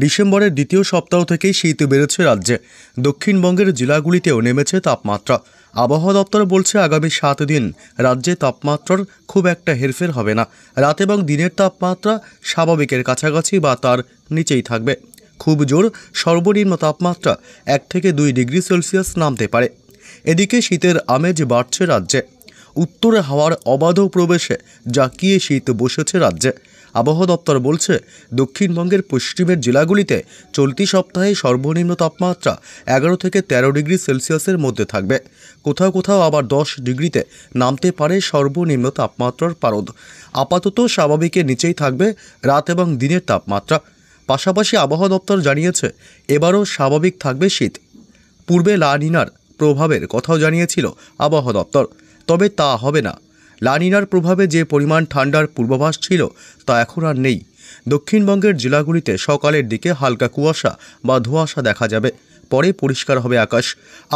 ডিসেম্বরের দ্বিতীয় সপ্তাহ থেকেই শীত বেড়েছে রাজ্যে। দক্ষিণবঙ্গের জেলাগুলিতেও নেমেছে তাপমাত্রা। আবহাওয়া দপ্তর বলছে আগামী 7 দিন রাজ্যে তাপমাত্রার খুব একটা হেরফের হবে না। রাত এবং দিনের তাপমাত্রা স্বাভাবিকের কাছাকাছি বা তার নিচেই থাকবে। খুব জোর সর্বনিম্ন তাপমাত্রা 1 থেকে 2 ডিগ্রি সেলসিয়াস নামতে পারে। এদিকে শীতের আমেজ বাড়ছে রাজ্যে। উত্তরে হাওয়ার অবাধ প্রবেশে জাঁকিয়ে শীত বসেছে রাজ্যে। আবহাওয়া দপ্তর বলছে দক্ষিণবঙ্গের পশ্চিমের জেলাগুলিতে চলতি সপ্তাহে সর্বনিম্ন তাপমাত্রা 11 থেকে 13 ডিগ্রি সেলসিয়াসের মধ্যে থাকবে। কোথাও কোথাও আবার 10 ডিগ্রিতে নামতে পারে সর্বনিম্ন তাপমাত্রার পারদ। আপাতত স্বাভাবিকের নিচেই থাকবে রাত এবং দিনের তাপমাত্রা। পাশাপাশি আবহাওয়া দপ্তর জানিয়েছে এবারও স্বাভাবিক থাকবে শীত। পূর্বে লা নিনার প্রভাবের কথাও জানিয়েছিল আবহাওয়া দপ্তর, তবে তা হবে না। লা নিনার প্রভাবে যে পরিমাণ ঠান্ডার পূর্বাভাস ছিল তা এখন আর নেই। দক্ষিণবঙ্গের জেলাগুলিতে সকালের দিকে হালকা কুয়াশা বা ধোঁয়াশা দেখা যাবে, পরে পরিষ্কার হবে আকাশ।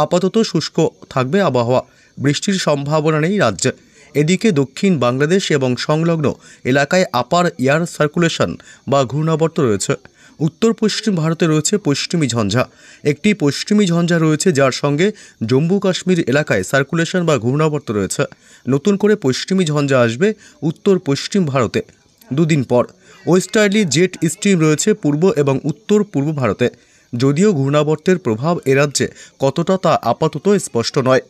আপাতত শুষ্ক থাকবে আবহাওয়া, বৃষ্টির সম্ভাবনা নেই রাজ্যে। এদিকে দক্ষিণ বাংলাদেশ এবং সংলগ্ন এলাকায় আপার এয়ার সার্কুলেশন বা ঘূর্ণাবর্ত রয়েছে। উত্তর পশ্চিম ভারতে রয়েছে পশ্চিমী ঝঞ্ঝা। একটি পশ্চিমী ঝঞ্ঝা রয়েছে যার সঙ্গে জম্মু কাশ্মীর এলাকায় সার্কুলেশন বা ঘূর্ণাবর্ত রয়েছে। নতুন করে পশ্চিমী ঝঞ্ঝা আসবে উত্তর পশ্চিম ভারতে দুদিন পর। ওয়েস্টার্লি জেট স্ট্রিম রয়েছে পূর্ব এবং উত্তর পূর্ব ভারতে। যদিও ঘূর্ণাবর্তের প্রভাব এ রাজ্যে কতটা তা আপাতত স্পষ্ট নয়।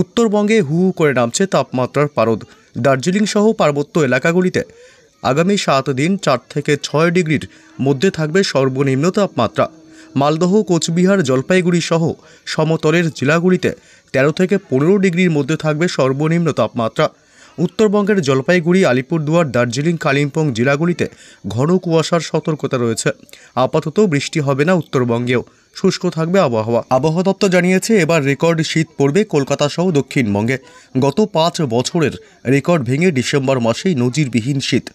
উত্তরবঙ্গে হু হু করে নামছে তাপমাত্রার পারদ। দার্জিলিং সহ পার্বত্য এলাকাগুলিতে আগামী 7 দিন 4 থেকে 6 ডিগ্রির মধ্যে থাকবে সর্বনিম্ন তাপমাত্রা। মালদহ, কোচবিহার, জলপাইগুড়ি সহ সমতলের জেলাগুলিতে 13 থেকে 15 ডিগ্রির মধ্যে থাকবে সর্বনিম্ন তাপমাত্রা। উত্তরবঙ্গের জলপাইগুড়ি, আলিপুরদুয়ার, দার্জিলিং, কালিম্পং জেলাগুলিতে ঘন কুয়াশার সতর্কতা রয়েছে। আপাতত বৃষ্টি হবে না উত্তরবঙ্গেও, শুষ্ক থাকবে আবহাওয়া। আবহাওয়া দপ্তর জানিয়েছে এবার রেকর্ড শীত পড়বে কলকাতা সহ দক্ষিণবঙ্গে। গত 5 বছরের রেকর্ড ভেঙে ডিসেম্বর মাসেই নজিরবিহীন শীত।